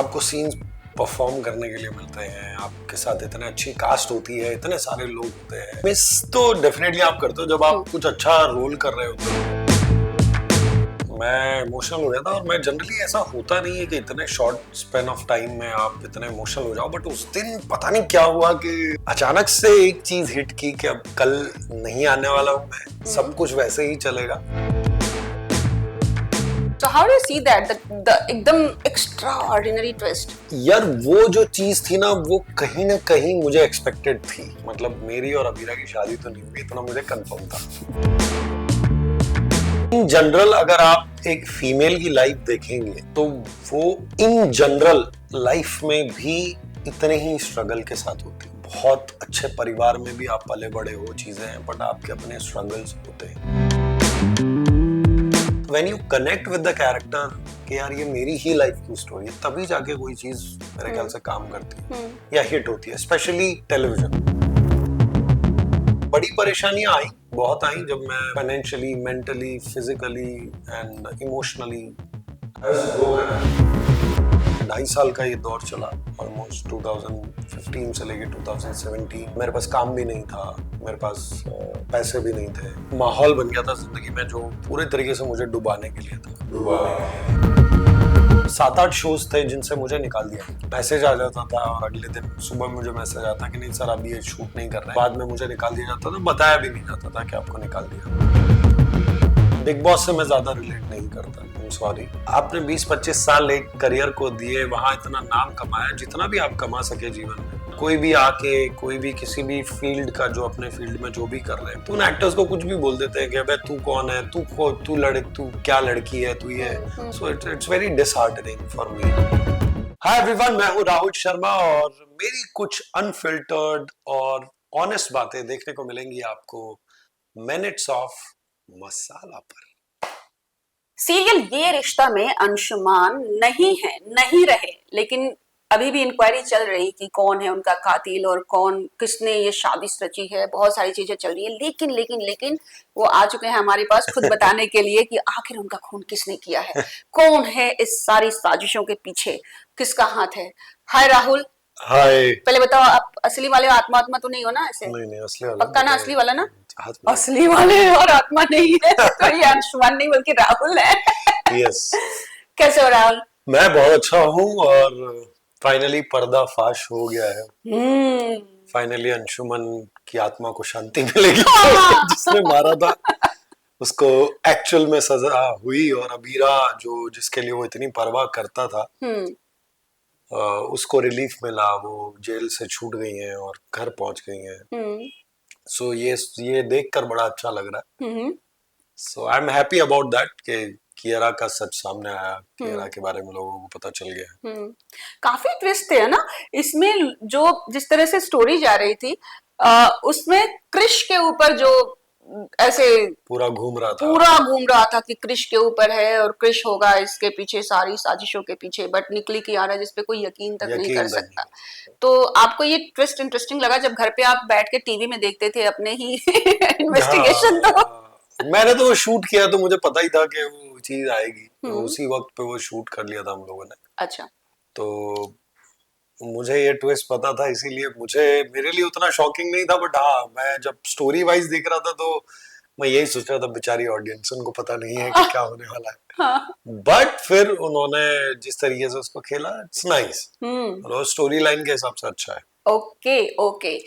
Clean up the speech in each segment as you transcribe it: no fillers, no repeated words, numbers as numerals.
आपको scenes perform करने के लिए मिलते हैं, आपके साथ इतने अच्छी कास्ट होती है, इतने सारे लोग होते हैं। मिस तो डेफिनेटली आप करते हो जब आप कुछ अच्छा रोल कर रहे होते हो। मैं इमोशनल हो गया था और मैं जनरली ऐसा होता नहीं है कि इतने शॉर्ट स्पेन ऑफ टाइम में आप इतने इमोशनल हो जाओ, बट उस दिन पता नहीं क्या हुआ कि अचानक से एक चीज हिट की कि अब कल नहीं आने वाला हूं मैं, सब कुछ वैसे ही चलेगा। So how do you see that the एकदम extraordinary twist? यार वो जो चीज थी ना वो कहीं ना कहीं मुझे एक्सपेक्टेड थी। मतलब मेरी और अबीरा की शादी तो नहीं हुई, इतना मुझे कंफर्म था। इन जनरल अगर आप एक फीमेल की लाइफ देखेंगे तो वो इन जनरल लाइफ में भी इतने ही स्ट्रगल के साथ होती है। बहुत अच्छे परिवार में भी आप पले बड़े हो, चीजें हैं, बट आपके अपने स्ट्रगल्स होते हैं। When you connect with the character कि यार ये मेरी ही लाइफ की स्टोरी है, तभी जाके कोई चीज मेरे ख्याल से काम करती है या हिट होती है, स्पेशली टेलीविजन। बड़ी परेशानियां आई, बहुत आई, जब मैं financially, mentally, physically and emotionally 2.5 साल का ये दौर चला। ऑलमोस्ट 2015 से लेके 2017 मेरे पास काम भी नहीं था, मेरे पास पैसे भी नहीं थे। माहौल बन गया था जिंदगी में जो पूरे तरीके से मुझे डुबाने के लिए था। 7-8 शोज थे जिनसे मुझे निकाल दिया। मैसेज आ जाता था और अगले दिन सुबह मुझे मैसेज आता कि नहीं सर अभी ये शूट नहीं कर रहे हैं। बाद में मुझे निकाल दिया जाता था, बताया भी नहीं जाता था कि आपको निकाल दिया। बिग बॉस से मैं ज्यादा रिलेट नहीं करता, सॉरी। आपने 20-25 साल एक करियर को दिए, वहां इतना नाम कमाया, जितना भी आप कमा सके जीवन में। कोई भी आके, कोई भी किसी भी फील्ड का जो अपने फील्ड में जो भी कर रहे हैं, तो उन एक्टर्स को कुछ भी बोल देते हैं कि अबे तू कौन है, तू क्या लड़की है, तू ये। So it's very disheartening for me. Hi everyone, मैं हूँ राहुल शर्मा और मेरी कुछ अनफिल्टर्ड और ऑनेस्ट बातें देखने को मिलेंगी आपको मिनट्स ऑफ मसाला पर। सीरियल ये रिश्ता में अंशुमान नहीं है, नहीं रहे, लेकिन अभी भी इंक्वायरी चल रही कि कौन है उनका कातिल और कौन किसने ये साजिश रची है। बहुत सारी चीजें चल रही है, लेकिन लेकिन लेकिन वो आ चुके हैं हमारे पास खुद बताने के लिए कि आखिर उनका खून किसने किया है, कौन है इस सारी साजिशों के पीछे, किसका हाथ है। हाय राहुल। हाय। पहले बताओ, आप असली वाले आत्मा तो नहीं हो ना? ऐसे नहीं असली वाला पक्का ना? असली वाला ना? में। असली वाले और आत्मा नहीं है तो ये अंशुमान नहीं बल्कि राहुल है। यस। कैसे हो राहुल? मैं बहुत अच्छा हूँ और फाइनली पर्दाफाश हो गया है। फाइनली अंशुमन की आत्मा को शांति मिलेगी। जिसने मारा था उसको एक्चुअल में सजा हुई और अबीरा जो जिसके लिए वो इतनी परवाह करता था उसको रिलीफ मिला। वो जेल से छूट गई हैं और घर पहुंच गई हैं। सो ये देखकर बड़ा अच्छा लग रहा है। So I am happy about that कि कियारा का सच सामने आया, कियारा के बारे में लोगों को पता चल गया। काफी ट्विस्ट थे ना इसमें। जो जिस तरह से स्टोरी जा रही थी उसमें क्रिश के ऊपर जो ऐसे पूरा घूम रहा था कि क्रिश के ऊपर है और क्रिश होगा इसके पीछे, सारी साजिशों के पीछे, बट निकली कियारा जिसपे कोई यकीन तक नहीं कर सकता। तो आपको ये ट्विस्ट इंटरेस्टिंग लगा जब घर पे आप बैठ के टीवी में देखते थे अपने ही इन्वेस्टिगेशन? तो मैंने तो वो शूट किया तो मुझे पता ही था कि वो चीज आएगी, तो उसी वक्त पे वो शूट कर लिया था हम लोगों ने। अच्छा। तो मुझे ये ट्विस्ट पता था, इसीलिए मेरे लिए उतना शॉकिंग नहीं था, बट हाँ मैं जब स्टोरी वाइज देख रहा था तो मैं यही सोच रहा था बेचारी ऑडियंस, उनको पता नहीं है कि क्या होने वाला है। बट फिर उन्होंने जिस तरीके से उसको खेला, इट्स नाइस। और स्टोरी लाइन के हिसाब से अच्छा है। ओके।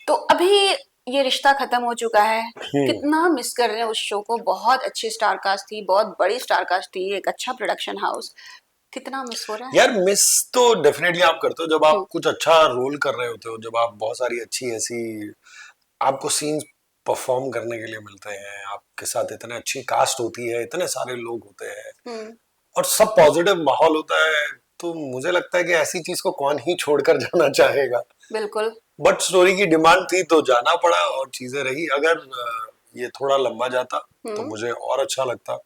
तो अभी ये रिश्ता खत्म हो चुका है, कितना मिस कर रहे हैं उस शो को। बहुत अच्छी स्टार कास्ट थी, बहुत बड़ी स्टार कास्ट थी, एक अच्छा प्रोडक्शन हाउस। कितना मिस हो रहा है? यार मिस तो डेफिनेटली आप करते हो जब आप कुछ अच्छा रोल कर रहे होते हो, जब आप बहुत सारी अच्छी ऐसी आपको सीन्स परफॉर्म करने के लिए मिलते हैं, आपके साथ इतने अच्छी कास्ट होती है, इतने सारे लोग होते हैं और सब पॉजिटिव माहौल होता है, तो मुझे लगता है कि ऐसी चीज को कौन ही छोड़कर जाना चाहेगा। बिल्कुल। बट स्टोरी की डिमांड थी तो जाना पड़ा और चीजें रही। अगर ये थोड़ा लंबा जाता तो मुझे और अच्छा लगता,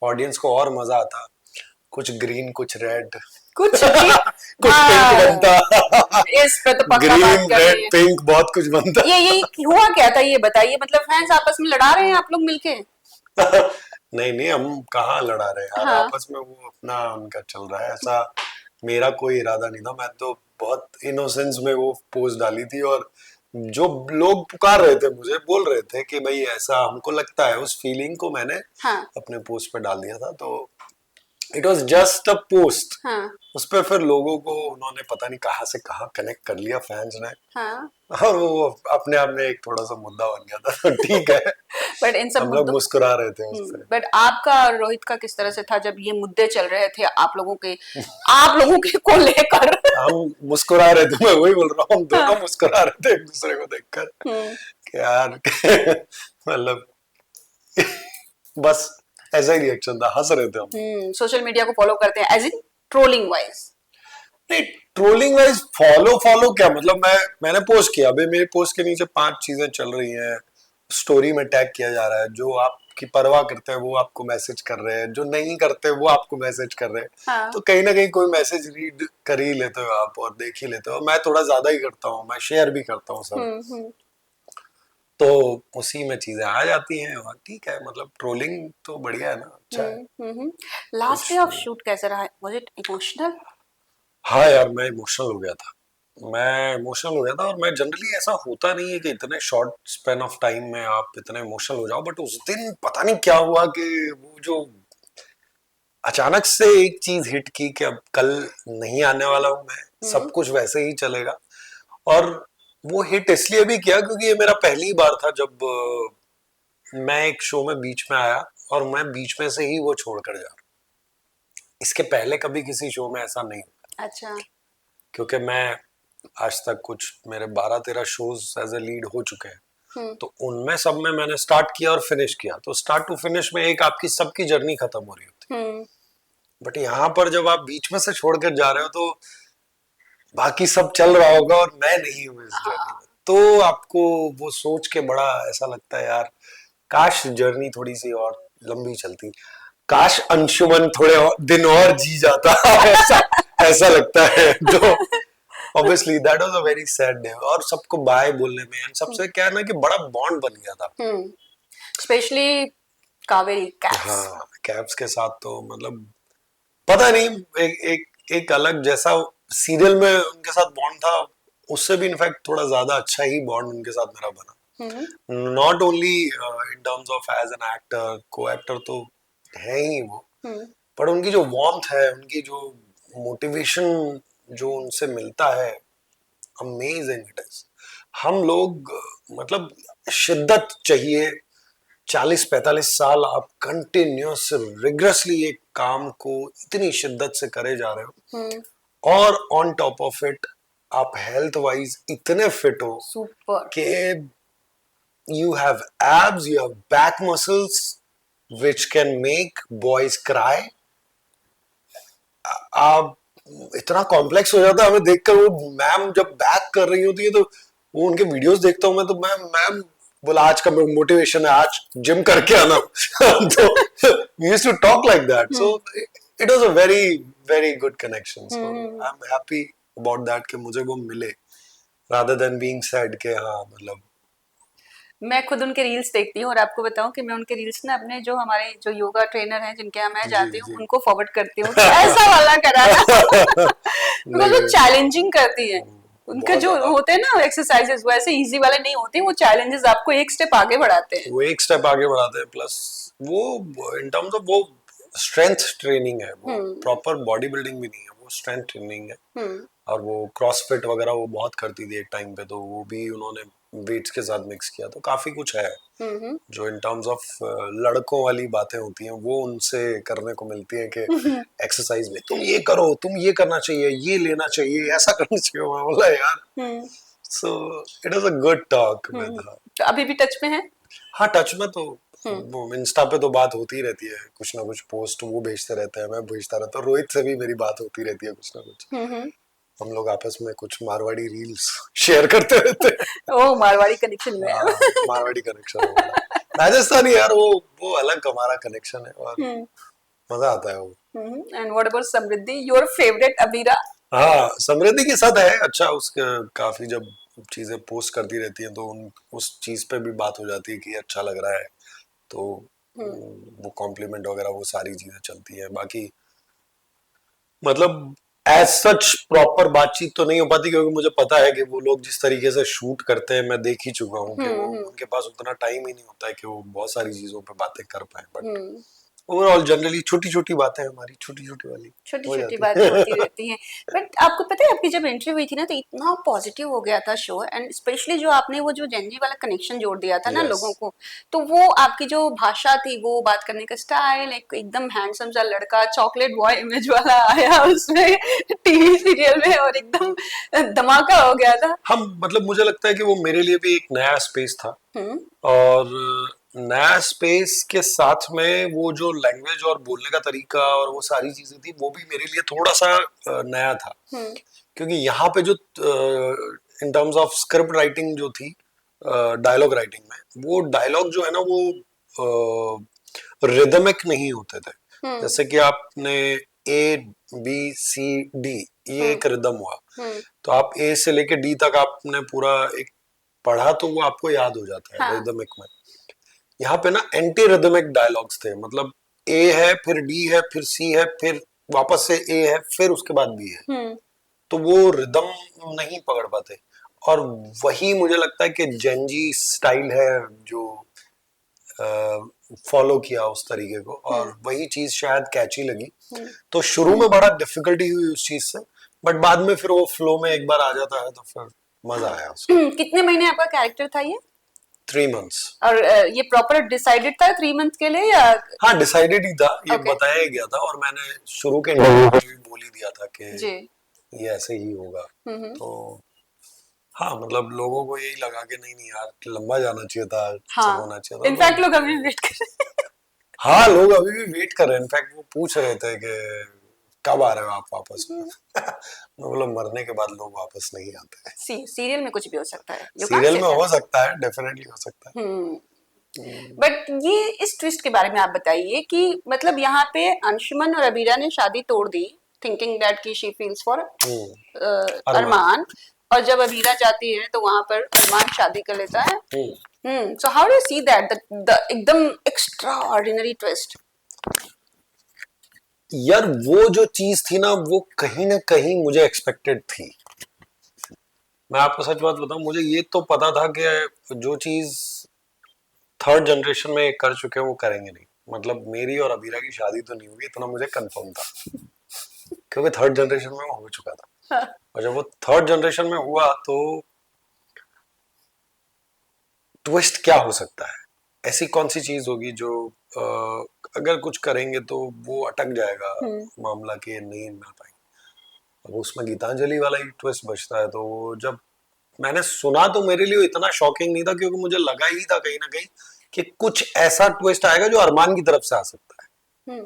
ऑडियंस को और मजा आता, कुछ ग्रीन कुछ रेड कुछ कुछ पिंक बनता। इस पे तो पक्का ग्रीन बात कर रेड पिंक बहुत कुछ बनता। ये हुआ क्या था ये बताइए? मतलब फैंस आपस में लड़ा रहे हैं आप लोग मिलके? नहीं हम कहाँ लड़ा रहे हैं यार, आपस में वो अपना उनका चल रहा है ऐसा। मेरा कोई इरादा नहीं था, मैं तो बहुत इनोसेंस में वो पोस्ट डाली थी, और जो लोग पुकार रहे थे मुझे, बोल रहे थे कि भाई ऐसा हमको लगता है, उस फीलिंग को मैंने हाँ अपने पोस्ट पे डाल दिया था। तो it was just a post. हाँ उस पर फिर लोगों को उन्होंने पता नहीं कहाँ से कहाँ कनेक्ट कर लिया, फैंस ने, हाँ। और वो अपने आप में एक थोड़ा सा मुद्दा बन गया था। तो ठीक है, बट इन सब हम लोग मुद्दों, मुस्कुरा रहे थे उस पे। बट आपका और रोहित का किस तरह से था जब ये मुद्दे चल रहे थे आप लोगों के को लेकर? हम मुस्कुरा रहे थे, मैं वही बोल रहा हूँ, हम हाँ। दोनों मुस्कुरा रहे थे एक दूसरे को देखकर हम्म कि यार मतलब बस ऐसा ही रिएक्शन था, हंस रहे थे हम। सोशल मीडिया को फॉलो करते हैं एज इन ट्रोलिंग वाइज? नहीं, ट्रोलिंग वाइज फॉलो फॉलो क्या मतलब, मैंने पोस्ट किया, अभी मेरे पोस्ट के नीचे 5 चीजें चल रही हैं, स्टोरी में टैग किया जा रहा है, जो आपकी परवाह करते हैं वो आपको मैसेज कर रहे हैं, जो नहीं करते वो आपको मैसेज कर रहे हैं। हाँ। तो कहीं ना कहीं कोई मैसेज रीड कर ही लेते हो आप और देख ही लेते हो। मैं थोड़ा ज्यादा ही करता हूँ, मैं शेयर भी करता हूँ सब, हम्म। तो उसी में चीजें आ जाती हैं, और ठीक है, मतलब ट्रोलिंग तो बढ़िया है ना, अच्छा है। लास्ट डे कुछ ऑफ शूट कैसा रहा? Was it emotional? हाँ यार, मैं इमोशनल हो गया था, मैं इमोशनल हो गया था, और मैं जनरली ऐसा होता नहीं है कि इतने शॉर्ट स्पेन ऑफ टाइम में आप इतने इमोशनल हो जाओ, बट उस दिन पता नहीं क्या हुआ कि वो जो अचानक से एक चीज हिट की कि अब कल नहीं आने वाला हूं मैं, सब कुछ वैसे ही चलेगा। और वो हिट इसलिए भी किया क्योंकि ये मेरा पहली बार था जब मैं एक शो में बीच में आया, और मैं बीच में से ही वो छोड़कर जा रहा। इसके पहले कभी किसी शो में ऐसा नहीं हुआ, अच्छा। क्योंकि मैं आज तक कुछ मेरे 12-13 शोज एज ए लीड हो चुके हैं, हम्म तो उनमें सब में मैंने स्टार्ट किया और फिनिश किया, तो स्टार्ट टू फिनिश में एक आपकी सबकी जर्नी खत्म हो रही होती। हम्म बट यहाँ पर जब आप बीच में से छोड़कर जा रहे हो, तो बाकी सब चल रहा होगा और मैं नहीं हूँ इस जर्नी में, तो आपको वो सोच के बड़ा ऐसा लगता है यार, काश जर्नी थोड़ी सी और लंबी चलती, काश अंशुमन थोड़े दिन और जी जाता। ऐसा ऐसा लगता है। तो obviously that was a very sad day, और सबको बाय बोलने में, एंड सबसे क्या है ना कि बड़ा बॉन्ड बन गया था। Specially Kaveri caps. हाँ, कैब्स के साथ तो मतलब पता नहीं, एक अलग जैसा सीरियल में उनके साथ बॉन्ड था, उससे भी इनफैक्ट थोड़ा ज्यादा अच्छा ही बॉन्ड उनके साथ मेरा बना। Not only in terms of as an actor, co actor तो है ही वो, पर उनकी जो वार्मथ है, उनकी जो मोटिवेशन जो उनसे मिलता है, अमेजिंग इट इज। हम लोग मतलब शिद्दत चाहिए, 40-45 साल आप कंटिन्यूस रिग्रेसली एक काम को इतनी शिद्दत से करे जा रहे हो, और ऑन टॉप ऑफ इट आप हेल्थ वाइज इतने फिट हो सुपर। कि you have abs, you have back muscles which can make boys cry. आप इतना कॉम्प्लेक्स हो जाता है हमें देखकर, वो मैम जब बैक कर रही होती है तो वो उनके वीडियोस देखता हूँ मैं, तो मैम बोला आज का मोटिवेशन है, आज जिम करके आना। तो we used to talk like that, so it was a very very good connection, so I'm happy about that कि मुझे वो मिले, rather than being sad के हाँ मतलब। मैं खुद उनके रील्स देखती हूँ, और आपको बताऊं कि मैं उनके रील्स ना अपने जो हमारे जो योगा ट्रेनर हैं जिनके यहाँ मैं जाती हूँ जी उनको फॉरवर्ड करती हूँ कि ऐसा वाला कराना। बिकॉज वो चैलेंजिंग करती है। उनका बहुत जो ज्यादा, होते हैं ना एक्सरसाइजेस वैसे इजी वाले नहीं होते, वो चैलेंजेस आपको एक स्टेप आगे बढ़ाते हैं। वो एक स्टेप आगे बढ़ाते हैं, प्लस वो इन टर्म्स ऑफ वो स्ट्रेंथ ट्रेनिंग है, वो प्रॉपर बॉडी बिल्डिंग भी नहीं है, वो स्ट्रेंथ ट्रेनिंग है। और वो क्रॉसफिट वगैरह वो बहुत करती थी एक टाइम पे, तो वो भी उन्होंने वेट्स के साथ मिक्स किया, तो काफी कुछ है जो इन टर्म्स ऑफ लड़कों वाली बातें होती हैं वो उनसे करने को मिलती हैं कि एक्सरसाइज में तुम ये करो, तुम ये करना चाहिए, ये लेना चाहिए, ऐसा करना चाहिए। मैं बोला यार, so it was a good talk with her. तो अभी भी टच में है? हाँ, टच में तो वो इंस्टा पे तो बात होती रहती है, कुछ ना कुछ पोस्ट वो भेजते रहते हैं, मैं भेजता रहता हूँ, रोहित से भी मेरी बात होती रहती है कुछ ना कुछ। हम लोग आपस में कुछ मारवाड़ी रील्स शेयर करते रहते हैं। ओ मारवाड़ी कनेक्शन में। मारवाड़ी कनेक्शन है, राजस्थानी यार, वो अलग हमारा कनेक्शन है, और मजा आता है वो। And what about Samriddhi, your favourite Abira? हाँ, समृद्धि के साथ है अच्छा, उसके काफी जब चीजें पोस्ट करती रहती हैं तो उस चीज पे भी बात हो जाती है कि अच्छा लग रहा है, तो वो कॉम्प्लीमेंट वगैरह वो सारी चीजें चलती है। बाकी मतलब एज सच प्रॉपर बातचीत तो नहीं हो पाती, क्योंकि मुझे पता है कि वो लोग जिस तरीके से शूट करते हैं मैं देख ही चुका हूँ कि वो उनके पास उतना टाइम ही नहीं होता है कि वो बहुत सारी चीजों पे बातें कर पाए। बट ओवरऑल जनरली छोटी छोटी बातें हमारी छोटी छोटी वाली छोटी हो छोटी जाती बातें होती है। रहती हैं। बट आपको पता है आपकी जब इंटरव्यू हुई थी ना तो इतना पॉजिटिव हो गया था शो, एंड स्पेशली जो आपने वो जो जेनजी वाला कनेक्शन जोड़ दिया था ना यस। लोगों को, तो वो आपकी जो भाषा थी, वो बात करने का स्टाइल, एक एकदम हैंडसम सा लड़का चॉकलेट बॉय इमेज वाला आया उसमें टीवी सीरियल में, और एकदम धमाका हो गया था। हम मतलब मुझे लगता है कि वो मेरे लिए भी एक नया स्पेस था, हम्म। और नया स्पेस के साथ में वो जो लैंग्वेज और बोलने का तरीका और वो सारी चीजें थी, वो भी मेरे लिए थोड़ा सा नया था। हम्म। क्योंकि यहाँ पे जो इन टर्म्स ऑफ स्क्रिप्ट राइटिंग जो थी, डायलॉग राइटिंग में, वो डायलॉग जो है ना वो रिदमिक नहीं होते थे। हम्म। जैसे कि आपने ए बी सी डी, ये हम्म। एक रिदम हुआ, हम्म। तो आप ए से लेके डी तक आपने पूरा एक पढ़ा तो वो आपको याद हो जाता है हाँ। रिदमिक में। यहाँ पे ना एंटी रिदमिक डायलॉग्स थे, मतलब ए है फिर डी है फिर सी है फिर वापस से ए है फिर उसके बाद बी है, हम्म। तो वो रिदम नहीं पकड़ पाते। और वही मुझे लगता है कि जेनजी स्टाइल है जो फॉलो किया उस तरीके को, और हम्म। वही चीज शायद कैची लगी। हम्म। तो शुरू में बड़ा डिफिकल्टी हुई उस चीज से, बट बाद में फिर वो फ्लो में एक बार आ जाता है तो फिर मजा आया उसका। कितने महीने आपका कैरेक्टर था ये? 3 months। और ये प्रॉपर डिसाइडेड था 3 मंथ के लिए या? हाँ डिसाइडेड ही था, ये ओके। बताया ही गया था, और मैंने शुरू के इंटरव्यू में भी बोल ही दिया था कि जी। ये ऐसे ही होगा। हम्म। तो हाँ मतलब लोगों को यही लगा कि नहीं नहीं यार लंबा जाना चाहिए था, सब हाँ, होना चाहिए था तो। इनफैक्ट लोग अभी वेट कर रहे हैं। हाँ लोग अभी भी वेट कर रहे हैं, इनफैक्ट वो पूछ रहे थे कि कब आ रहे हो आप वापस में। मैं बोला मरने के बाद लोग वापस नहीं आते हैं। सीरियल में कुछ भी हो सकता है, यू कांट सीरियल से में हो दैट। सकता है, डेफिनेटली हो सकता है। हम्म। बट ये इस ट्विस्ट के बारे में आप बताइए कि मतलब यहाँ पे अंशुमन और अबीरा ने शादी तोड़ दी, थिंकिंग दैट कि शी फील्स फॉर अरमान। अरमान, और जब अबीरा जाती है तो वहां पर अरमान शादी कर लेता है। Hmm. So how do you see that the एकदम एक्स्ट्रा ऑर्डिनरी ट्विस्ट? यार वो जो चीज थी ना कहीं मुझे एक्सपेक्टेड थी। मैं आपको सच बात बताऊं, मुझे ये तो पता था कि जो चीज थर्ड जनरेशन में कर चुके हैं वो करेंगे नहीं। मतलब मेरी और अबीरा की शादी तो नहीं होगी, इतना मुझे कंफर्म था, क्योंकि थर्ड जनरेशन में वो हो चुका था। और जब वो थर्ड जनरेशन में हुआ तो ट्विस्ट क्या हो सकता है, ऐसी कौन सी चीज होगी जो अगर कुछ करेंगे तो वो अटक जाएगा मामला, कि नहीं मिल पाएंगे। अब उसमें गीतांजलि वाला ही ट्विस्ट बचता है, तो वो जब मैंने सुना तो मेरे लिए इतना शॉकिंग नहीं था, क्योंकि मुझे लगा ही था कहीं ना कहीं कि कुछ ऐसा ट्विस्ट आएगा जो अरमान की तरफ से आ सकता है।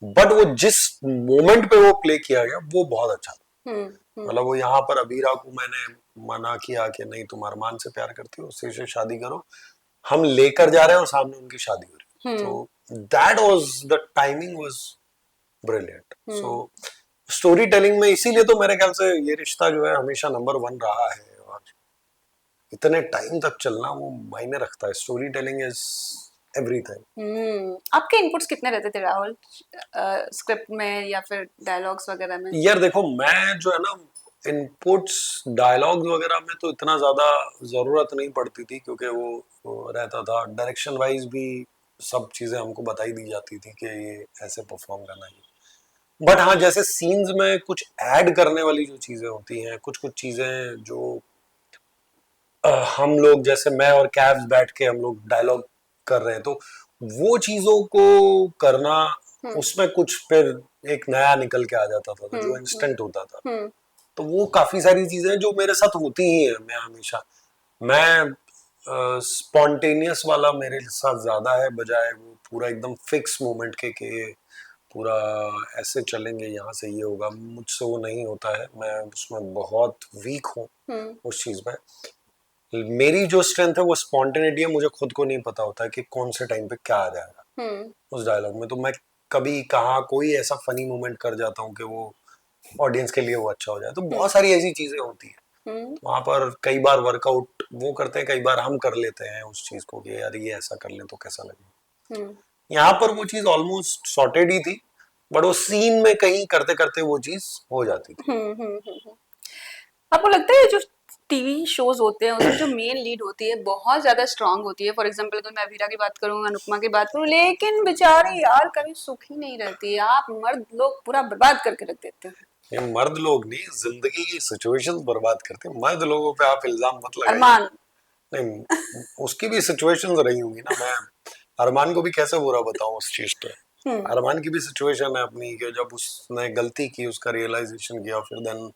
बट वो जिस मोमेंट पे वो प्ले किया गया वो बहुत अच्छा था। मतलब वो यहाँ पर अबीरा को मैंने मना किया कि नहीं तुम अरमान से प्यार करती हो, उसी से शादी करो, हम लेकर जा रहे हैं और सामने उनकी शादी हो रही है। तो that was the timing was brilliant. So story telling में इसीलिए तो मेरे ख्याल से ये रिश्ता जो है हमेशा नंबर 1 रहा है, और इतने टाइम तक चलना वो मायने रखता है। Story telling is everything. आपके इनपुट्स कितने रहते थे राहुल, स्क्रिप्ट में या फिर डायलॉग्स वगैरह में? यार देखो मैं जो है ना, इनपुट्स डायलॉग वगैरह में तो इतना ज्यादा जरूरत नहीं पड़ती थी, क्योंकि वो रहता था डायरेक्शन वाइज भी, सब चीजें हमको बताई दी जाती थी कि ये ऐसे परफॉर्म करना है। बट हाँ जैसे सीन्स में कुछ ऐड करने वाली जो चीजें होती हैं, कुछ कुछ चीजें जो हम लोग जैसे मैं और कैब्स बैठ के हम लोग डायलॉग कर रहे हैं, तो वो चीजों को करना, उसमें कुछ फिर एक नया निकल के आ जाता था, तो जो इंस्टेंट होता था। तो वो काफी सारी चीजें जो मेरे साथ होती ही है, मैं हमेशा मैं स्पॉन्टेनियस वाला मेरे साथ ज्यादा है, बजाय वो पूरा एकदम फिक्स मोमेंट के पूरा ऐसे चलेंगे यहाँ से ये होगा, मुझसे वो नहीं होता है। मैं उसमें बहुत वीक हूँ उस चीज में। मेरी जो स्ट्रेंथ है वो स्पॉन्टेनिटी है, मुझे खुद को नहीं पता होता है कि कौन से टाइम पे क्या आ जाएगा उस डायलॉग में। तो मैं कभी कहाँ कोई ऐसा फनी मोमेंट कर जाता हूँ कि वो ऑडियंस के लिए वो अच्छा हो जाए। तो बहुत सारी ऐसी चीजें होती है वहां पर, कई बार वर्कआउट वो करते हैं, कई बार हम कर लेते हैं उस चीज को कि यार ये ऐसा कर लें तो कैसा लगे। यहाँ पर वो चीज ऑलमोस्ट सॉर्टेड ही थी, बट वो सीन में कहीं करते करते वो चीज हो जाती थी। आपको लगता है जो टीवी शोज होते हैं उसमें जो मेन लीड होती है बहुत ज्यादा स्ट्रांग होती है? फॉर एग्जांपल अगर मैं अवीरा की बात करूँ, अनुपमा की बात करूँ, लेकिन बेचारे यार कभी सुख ही नहीं रहती है। आप मर्द लोग पूरा बर्बाद करके रख देते हैं। ये मर्द लोग नहीं, जिंदगी की सिचुएशंस बर्बाद करते हैं। मर्द लोगों पे आप इल्जाम मत लगाइए। अरमान। नहीं, उसकी भी सिचुएशंस रही होंगी ना। मैं अरमान को भी कैसे बुरा बताऊं उस चीज पे। हम्म। अरमान की भी सिचुएशन है अपनी, कि जब उसने गलती की, उसका रियलाइजेशन किया, फिर देन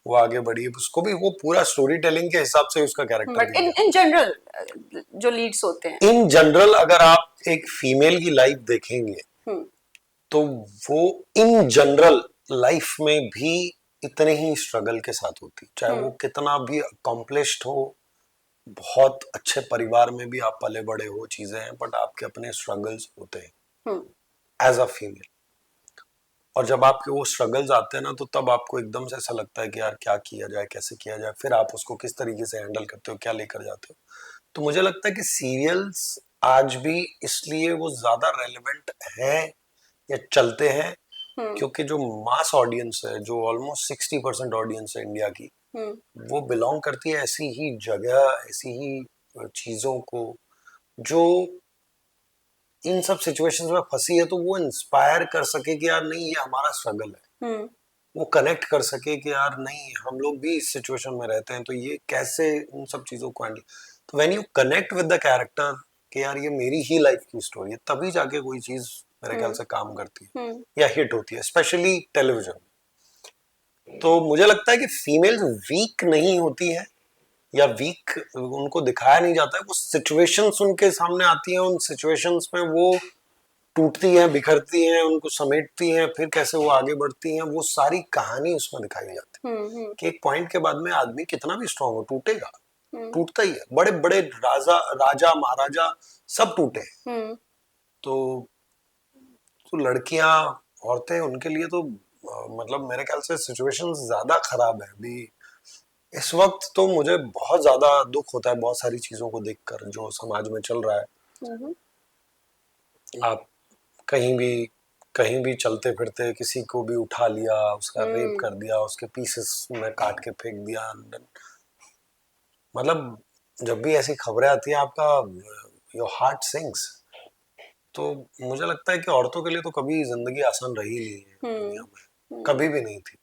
वो आगे बढ़ी। उसको भी वो पूरा स्टोरी टेलिंग के हिसाब से उसका कैरेक्टर बट भी इन है। इन जनरल जो लीड्स होते हैं। इन जनरल अगर आप एक फीमेल की लाइफ देखेंगे हम्म। तो वो इन जनरल लाइफ में भी इतने ही स्ट्रगल के साथ होती, चाहे वो हम्म। कितना भी अकॉम्प्लिश्ड हो, बहुत अच्छे परिवार में भी आप पले बड़े हो, चीजें हैं, बट आपके अपने स्ट्रगल्स होते हैं हम्म। As a female. और जब आपके वो स्ट्रगल्स आते हैं ना, तो तब आपको एकदम से ऐसा लगता है कि यार क्या किया जाए, कैसे किया जाए, फिर आप उसको किस तरीके से हैंडल करते हो, क्या लेकर जाते हो। तो मुझे लगता है कि सीरियल्स आज भी इसलिए वो ज्यादा रेलेवेंट हैं या चलते हैं, हम्म। क्योंकि जो मास ऑडियंस है, जो ऑलमोस्ट 60% ऑडियंस है इंडिया की, हम्म। वो बिलोंग करती है ऐसी ही जगह, ऐसी ही चीजों को, जो इन सब सिचुएशंस में फंसी है, तो वो इंस्पायर कर सके कि यार नहीं, ये हमारा स्ट्रगल है। हम्म। वो कनेक्ट कर सके कि यार नहीं, हम लोग भी इस सिचुएशन में रहते हैं, तो ये कैसे उन सब चीजों को हैंडल। तो when you connect with the character कि यार ये मेरी ही लाइफ की स्टोरी है, तभी जाके कोई चीज मेरे ख्याल हम्म। से काम करती है हम्म। या हिट होती है, स्पेशली टेलीविजन। तो मुझे लगता है कि फीमेल्स वीक नहीं होती है, या वीक उनको दिखाया नहीं जाता है। वो सिचुएशंस उनके सामने आती हैं, उन सिचुएशंस में वो टूटती हैं, बिखरती हैं, उनको समेटती हैं, फिर कैसे वो आगे बढ़ती हैं, वो सारी कहानी उसमें दिखाई जाती है। हम्म। कि एक पॉइंट के बाद में आदमी कितना भी स्ट्रांग हो, टूटेगा, हम्म। टूटता ही है। बड़े बड़े राजा राजा महाराजा सब टूटे हैं। हम्म। तो लड़कियां, औरतें, उनके लिए तो मतलब मेरे ख्याल से सिचुएशंस ज्यादा खराब है अभी इस वक्त। तो मुझे बहुत ज्यादा दुख होता है बहुत सारी चीजों को देखकर जो समाज में चल रहा है। हम्म। आप कहीं भी चलते फिरते किसी को भी उठा लिया, उसका रेप हम्म। कर दिया, उसके पीसेस में काट के फेंक दिया। मतलब जब भी ऐसी खबरें आती हैं, आपका योर हार्ट सिंक्स। तो मुझे लगता है कि औरतों के लिए तो कभी जिंदगी आसान रही नहीं है दुनिया में, हम्म। कभी भी नहीं थी।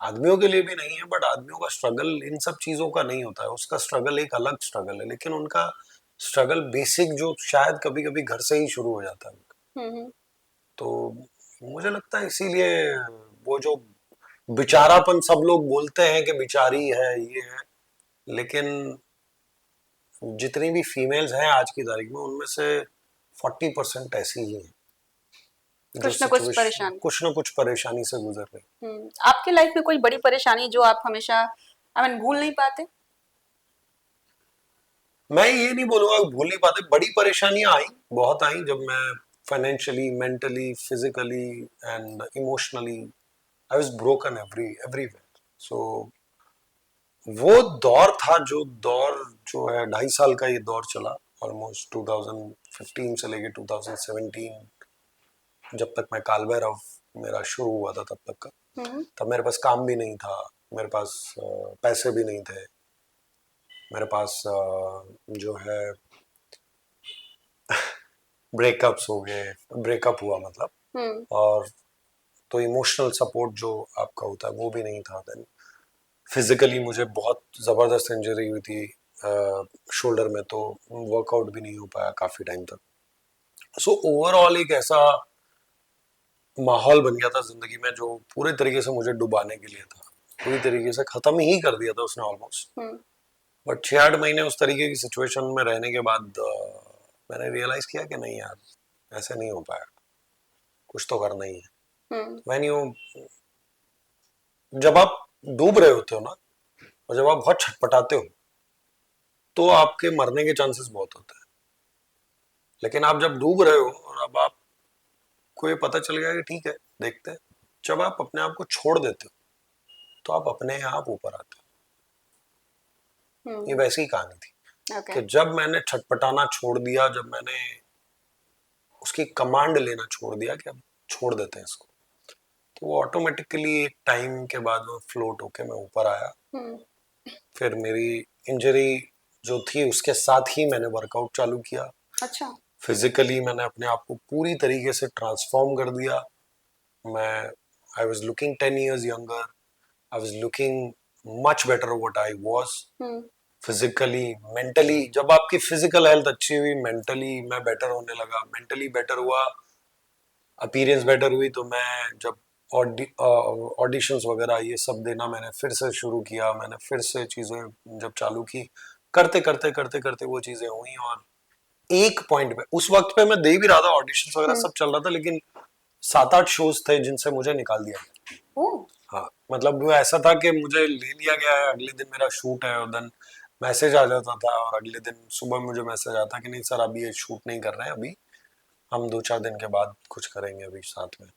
आदमियों के लिए भी नहीं है, बट आदमियों का स्ट्रगल इन सब चीजों का नहीं होता है। उसका स्ट्रगल एक अलग स्ट्रगल है, लेकिन उनका स्ट्रगल बेसिक जो शायद कभी कभी घर से ही शुरू हो जाता है। हम्म। तो मुझे लगता है इसीलिए वो जो बेचारापन सब लोग बोलते हैं कि बेचारी है, ये है, लेकिन जितनी भी फीमेल्स हैं आज की तारीख में, उनमें से 40% ऐसी ही हैं जो कुछ ना कुछ सिचुएशन परेशानी। कुछ ना कुछ परेशानी से गुजर रही। आपके लाइफ में कोई बड़ी परेशानी जो आप हमेशा भूल नहीं पाते? मैं ये नहीं बोलूंगा कि भूल नहीं पाते, बड़ी परेशानियां आई, बहुत आई, जब मैं financially, mentally, physically and emotionally I was broken everywhere. So वो दौर था, जो दौर जो है 2.5 साल का ये दौर चला, ऑलमोस्ट 2015 से लेके 2017, जब तक मैं काल भैरव मेरा शुरू हुआ था तब तक का। हम्म। तब मेरे पास काम भी नहीं था, मेरे पास पैसे भी नहीं थे, मेरे पास जो है ब्रेकअप्स हो गए, ब्रेकअप हुआ मतलब। हम्म। और तो इमोशनल सपोर्ट जो आपका होता है वो भी नहीं था। देन फिजिकली मुझे बहुत ज़बरदस्त इंजरी हुई थी शोल्डर में, तो वर्कआउट भी नहीं हो पाया काफ़ी टाइम तक। सो ओवरऑल एक ऐसा माहौल बन गया था जिंदगी में, जो पूरे तरीके से मुझे डुबाने के लिए था, पूरी तरीके से ख़त्म ही कर दिया था उसने ऑलमोस्ट। हम्म। बट 6-8 महीने उस तरीके की सिचुएशन में रहने के बाद मैंने रियलाइज़ किया कि नहीं यार, ऐसे नहीं हो पाया, कुछ तो करना ही है। हम्म। व्हेन यू जब आप डूब रहे होते हो ना, और जब आप बहुत छटपटाते हो, तो आपके मरने के चांसेस बहुत होते हैं। लेकिन आप जब डूब रहे हो और अब आपको ये पता चल गया कि ठीक है, देखते हैं, जब आप अपने आप को छोड़ देते हो, तो आप अपने आप ऊपर आते हो। ये वैसी ही कहानी थी ओके। कि जब मैंने छटपटाना छोड़ दिया, जब मैंने उसकी कमांड लेना छोड़ दिया कि अब छोड़ देते हैं इसको। तो वो ऑटोमेटिकली एक टाइम के बाद वो फ्लोट होके मैं ऊपर आया। फिर मेरी इंजरी जो थी उसके साथ ही मैंने वर्कआउट चालू किया। अच्छा। फिजिकली मैंने अपने आप को पूरी तरीके से ट्रांसफॉर्म कर दिया। मैं I was looking 10 years younger. I was looking much better what I was physically, mentally. जब आपकी फिजिकल हेल्थ अच्छी हुई, मेंटली मैं बेटर होने लगा, मेंटली बेटर हुआ, अपीयरेंस बेटर हुई। तो मैं जब ऑडिशंस वगैरह ये सब देना मैंने फिर से शुरू किया, मैंने फिर से चीजें जब चालू की, करते करते करते करते वो चीजें हुई। और एक पॉइंट पे, उस वक्त पे मैं दे भी रहा था, ऑडिशंस वगैरह सब चल रहा था, लेकिन 7-8 शोज थे जिनसे मुझे निकाल दिया गया। ओह। हाँ, मतलब वो ऐसा था कि मुझे ले लिया गया है, अगले दिन मेरा शूट है, और देन मैसेज आ जाता था, और अगले दिन सुबह मुझे मैसेज आता कि नहीं सर अभी ये शूट नहीं कर रहे हैं, अभी हम 2-4 दिन के बाद कुछ करेंगे अभी साथ में।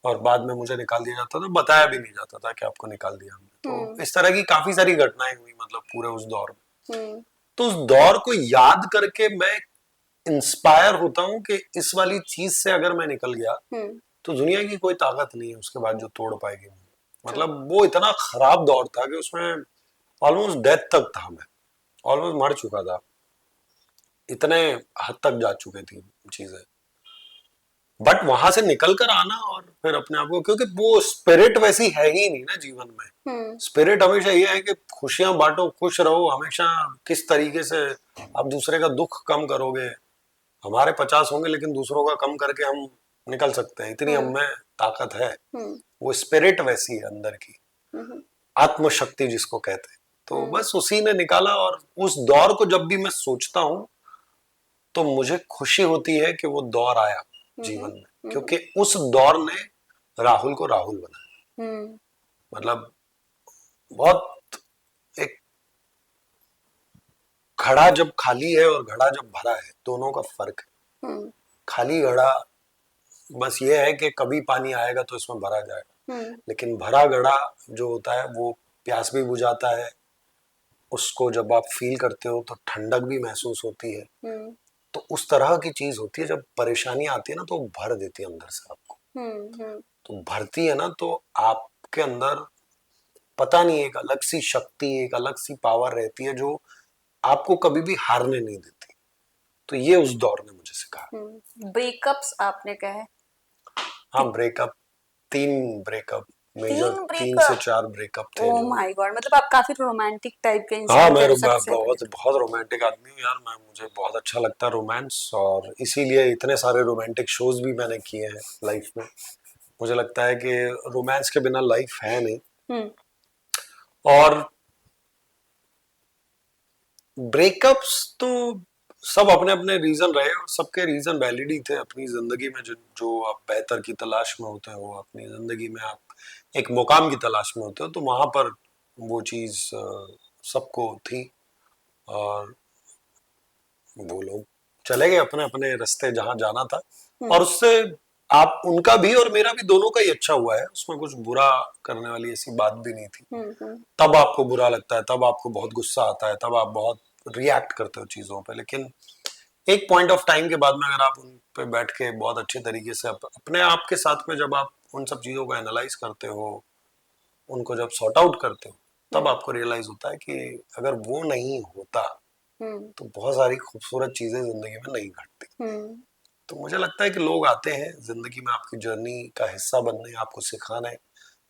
और बाद में मुझे निकाल दिया जाता था, बताया भी नहीं जाता था कि आपको निकाल दिया हमने। तो इस तरह की काफी सारी घटनाएं हुई, मतलब पूरे उस दौर में। तो उस दौर को याद करके मैं इंस्पायर होता हूँ कि इस वाली चीज से अगर मैं निकल गया तो दुनिया की कोई ताकत नहीं है उसके बाद जो तोड़ पाएगी मुझे। मतलब वो इतना खराब दौर था कि उसमें ऑलमोस्ट डेथ तक था, मैं ऑलमोस्ट मर चुका था, इतने हद तक जा चुकी थी चीजें। बट वहां से निकल कर आना और फिर अपने आप को, क्योंकि वो स्पिरिट वैसी है ही नहीं ना जीवन में। स्पिरिट हमेशा ये है कि खुशियां बांटो, खुश रहो हमेशा। किस तरीके से आप दूसरे का दुख कम करोगे। हमारे 50 होंगे लेकिन दूसरों का कम करके हम निकल सकते हैं, इतनी हम में ताकत है। वो स्पिरिट वैसी है अंदर की, आत्मशक्ति जिसको कहते हैं। तो बस उसी ने निकाला। और उस दौर को जब भी मैं सोचता हूँ तो मुझे खुशी होती है कि वो दौर आया जीवन में, क्योंकि उस दौर ने राहुल को राहुल बनाया। मतलब बहुत, एक घड़ा जब खाली है और घड़ा जब भरा है, दोनों का फर्क है। खाली घड़ा बस ये है कि कभी पानी आएगा तो इसमें भरा जाएगा, लेकिन भरा घड़ा जो होता है वो प्यास भी बुझाता है, उसको जब आप फील करते हो तो ठंडक भी महसूस होती है। तो उस तरह की चीज होती है, जब परेशानी आती है ना तो भर देती है अंदर से आपको। तो भरती है ना तो आपके अंदर पता नहीं एक अलग सी शक्ति, एक अलग सी पावर रहती है जो आपको कभी भी हारने नहीं देती। तो ये उस दौर ने मुझे सिखाया। ब्रेकअप्स आपने कहे। हाँ, ब्रेकअप, 3 ब्रेकअप, मेजर 3 से ब्रेकअप 4 ब्रेकअप थे ओह जो। माय गॉड, मतलब आप काफी रोमांटिक टाइप के हाँ, इंसान थे मैं जो सबसे पहले। बहुत बहुत रोमांटिक आदमी हूँ यार। मैं, मुझे बहुत अच्छा लगता है रोमांस, और इसीलिए इतने सारे रोमांटिक शोज भी मैंने किए हैं लाइफ में। मुझे लगता है कि रोमांस के बिना लाइफ है नहीं। और ब्रेकअप्स तो सब अपने अपने रीजन रहे, और सबके रीजन वैलिड ही थे। अपनी जिंदगी में जो जो आप बेहतर की तलाश में होते हो, अपनी जिंदगी में आप एक मुकाम की तलाश में होते हो, तो वहां पर वो चीज सबको थी। और वो लोग चले गए अपने अपने रास्ते जहां जाना था, और उससे आप, उनका भी और मेरा भी, दोनों का ही अच्छा हुआ है। उसमें कुछ बुरा करने वाली ऐसी बात भी नहीं थी। तब आपको बुरा लगता है, तब आपको बहुत गुस्सा आता है, तब आप बहुत रिएक्ट करते हो चीजों पे, लेकिन एक पॉइंट ऑफ टाइम के बाद में अगर आप उन पे बैठ के बहुत अच्छे तरीके से अपने आप के साथ में जब आप उन सब चीजों को एनालाइज करते हो, उनको जब सॉर्ट आउट करते हो, तब आपको रियलाइज होता है कि अगर वो नहीं होता तो बहुत सारी खूबसूरत चीजें जिंदगी में नहीं घटती। तो मुझे लगता है कि लोग आते हैं जिंदगी में आपकी जर्नी का हिस्सा बनने, आपको सिखाने,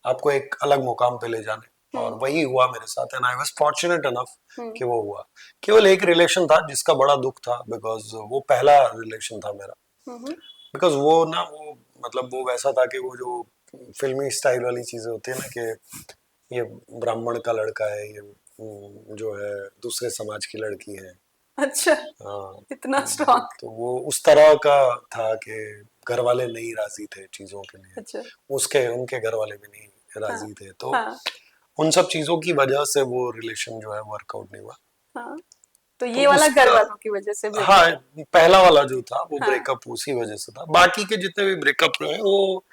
आपको एक अलग मुकाम पे ले जाने। और वही हुआ मेरे साथ, and I was fortunate enough कि वो हुआ। केवल एक रिलेशन था जिसका बड़ा दुख था, बिकॉज वो पहला रिलेशन था मेरा। बिकॉज वो ना, वो मतलब वो वैसा था कि वो जो फिल्मी स्टाइल वाली चीजें होती है ना, कि ये ब्राह्मण का लड़का है, ये जो है दूसरे समाज की लड़की है। अच्छा, हाँ, इतना स्ट्रॉन्ग। तो वो उस तरह का था कि घर वाले नहीं राजी थे चीजों के लिए। अच्छा। उसके, उनके घर वाले भी नहीं हाँ। राजी थे। तो हाँ। उन सब चीजों की वजह से वो रिलेशन जो है वर्कआउट नहीं हुआ। हाँ, तो तो ये वाला घर उसका, वालों की वजह से ब्रेकअप। हाँ, पहला वाला जो था वो हाँ। ब्रेकअप उसी वजह से था। बाकी के जितने भी ब्रेकअप रहे वो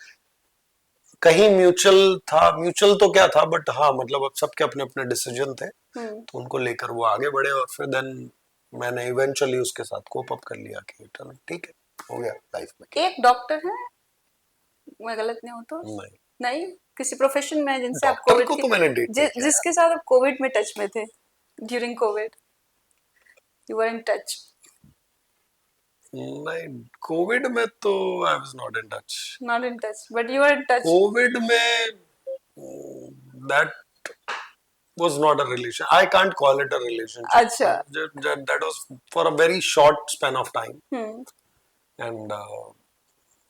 कहीं म्यूचुअल था, म्यूचुअल तो क्या था, बट हाँ मतलब अब सबके अपने अपने डिसीजन थे, तो उनको लेकर वो आगे बढ़े। और फिर देन मैंने इवेंचुअली उसके साथ कोप अप कर लिया कि चलो ठीक है, हो गया लाइफ में। एक डॉक्टर है मैं गलत नहीं हूँ तो? नहीं, नहीं, किसी प्रोफेशन में जिनसे आप डॉक्टर कोविड को के तो मैंने डेट नहीं किया यार। जिसके साथ आप कोविड में टच में थे, during Covid you were in touch? नहीं, कोविड में तो I was not in touch. Not in touch but you were in touch. Covid में that was not a relation. I can't call it a relationship. अच्छा। That was for a very short span of time, hmm. and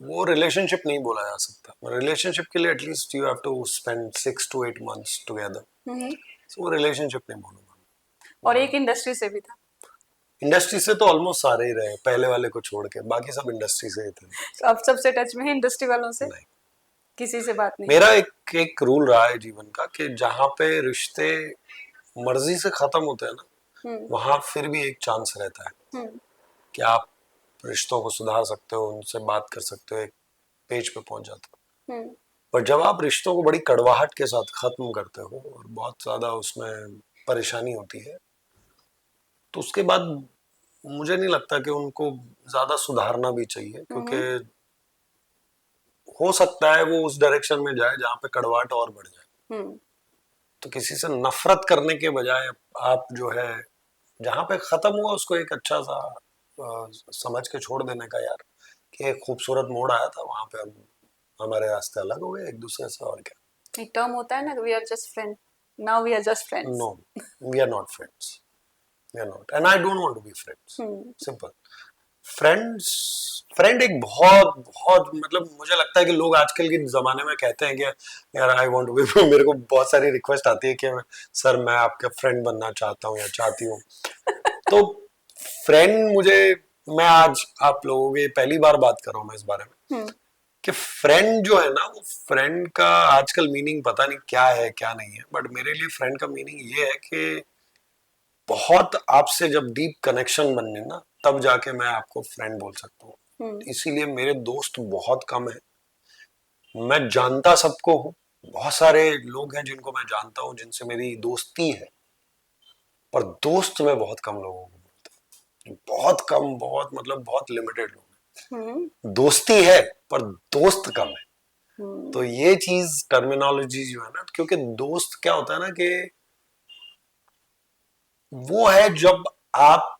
वो relationship नहीं बोला जा सकता। Relationship के लिए at least you have to spend 6 to 8 months together, hmm. So वो relationship नहीं बोलूंगा। और एक इंडस्ट्री से भी था? इंडस्ट्री से तो ऑलमोस्ट सारे ही रहे, पहले वाले को छोड़ के, बाकी सब इंडस्ट्री से ही थे। तो आप सबसे टच में है इंडस्ट्री वालों से? नहीं, किसी से बात नहीं? मेरा एक एक रूल रहा है जीवन का कि जहाँ पे रिश्ते मर्जी से खत्म होते हैं ना, वहां फिर भी एक चांस रहता है कि आप रिश्तों को सुधार सकते हो, उनसे बात कर सकते हो, एक पेज पे पहुंच जाते हो। पर जब आप रिश्तों को बड़ी कड़वाहट के साथ खत्म करते हो और बहुत ज्यादा उसमें परेशानी होती है, तो उसके बाद मुझे नहीं लगता कि उनको ज्यादा सुधारना भी चाहिए, क्योंकि हो सकता है वो उस डायरेक्शन में जाए जहाँ पे कड़वाहट और बढ़ जाए। तो किसी से नफरत करने के बजाय आप जो है जहाँ पे खत्म हुआ उसको एक अच्छा सा समझ के छोड़ देने का, यार कि एक खूबसूरत मोड़ आया था, वहां पे हम हमारे रास्ते अलग हो गए एक दूसरे से, और क्या। एक टर्म होता है ना, we are just friend, now we are just friends. No, we are not friends, we are not, and I don't want to be friends, simple. Friends, friend एक बहुत बहुत मतलब मुझे लगता है कि लोग आजकल के जमाने में कहते हैं कि यार आई वांट टू बी मेरे को बहुत सारी रिक्वेस्ट आती है कि सर मैं आपका फ्रेंड बनना चाहता हूँ या चाहती हूँ। तो फ्रेंड मुझे, मैं आज आप लोगों के पहली बार बात कर रहा हूँ मैं इस बारे में कि फ्रेंड जो है ना, वो फ्रेंड का आजकल मीनिंग पता नहीं क्या है क्या नहीं है, बट मेरे लिए फ्रेंड का मीनिंग ये है कि बहुत आपसे जब डीप कनेक्शन बनने ना, तब जाके मैं आपको फ्रेंड बोल सकता हूँ। इसीलिए मेरे दोस्त बहुत कम है। मैं जानता सबको हूँ, बहुत सारे लोग हैं जिनको मैं जानता हूँ, जिनसे मेरी दोस्ती है, पर दोस्त मैं बहुत कम लोगों को बोलता हूँ, बहुत कम, बहुत मतलब बहुत लिमिटेड लोग हैं। दोस्ती है पर दोस्त कम है। तो ये चीज टर्मिनोलॉजी जो है ना, क्योंकि दोस्त क्या होता है ना कि वो है जब आप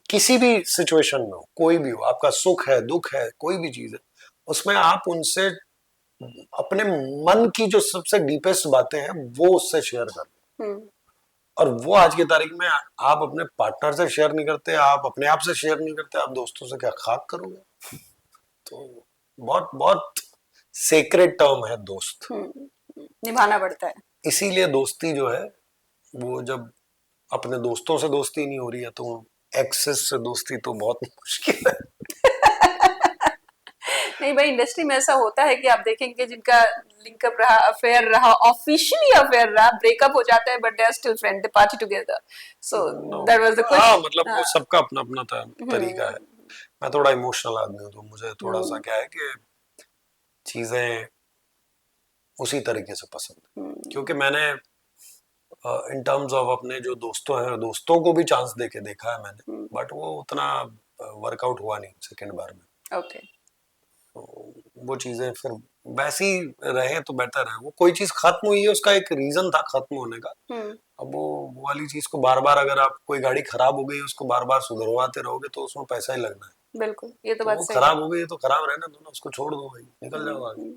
किसी भी सिचुएशन में हो, कोई भी हो, आपका सुख है दुख है कोई भी चीज है, उसमें आप उनसे अपने मन की जो सबसे डीपेस्ट बातें हैं वो उससे शेयर कर, और वो आज की तारीख में आप अपने पार्टनर से शेयर नहीं करते, आप अपने आप से शेयर नहीं करते, आप दोस्तों से क्या खाक करोगे। तो बहुत बहुत सेक्रेट टर्म है दोस्त, निभाना पड़ता है। इसीलिए दोस्ती जो है वो जब अपने दोस्तों से दोस्ती नहीं हो रही है तो एक्सेस से दोस्ती तो बहुत मुश्किल है। नहीं भाई, इंडस्ट्री में ऐसा होता है कि आप देखेंगे जिनका लिंकअप रहा, अफेयर रहा, ऑफिशियली अफेयर रहा, ब्रेकअप हो जाता है but they are still friend, they party together. So that was the हाँ क्वेश्चन। मतलब वो सबका अपना अपना तरीका है। मैं थोड़ा इमोशनल आदमी हूँ, तो मुझे थोड़ा सा क्या है कि चीजें उसी तरीके से पसंद है, क्योंकि मैंने इन टर्म्स ऑफ अपने जो दोस्तों हैं, दोस्तों को भी चांस दे के देखा है मैंने, बट वो उतना वर्कआउट हुआ नहीं सेकेंड बार में। ओके। तो वो चीजें फिर वैसी रहे तो बेटर है। वो कोई चीज खत्म हुई है, उसका एक रीजन था खत्म होने का। अब वो वाली चीज को बार बार, अगर आप कोई गाड़ी खराब हो गई उसको बार बार सुधरवाते रहोगे तो उसमें पैसा ही लगना है। बिल्कुल, ये तो तो बात वो सही है। खराब हो गई है तो खराब रहने दो ना, उसको छोड़ दो भाई, निकल जाओ आगे,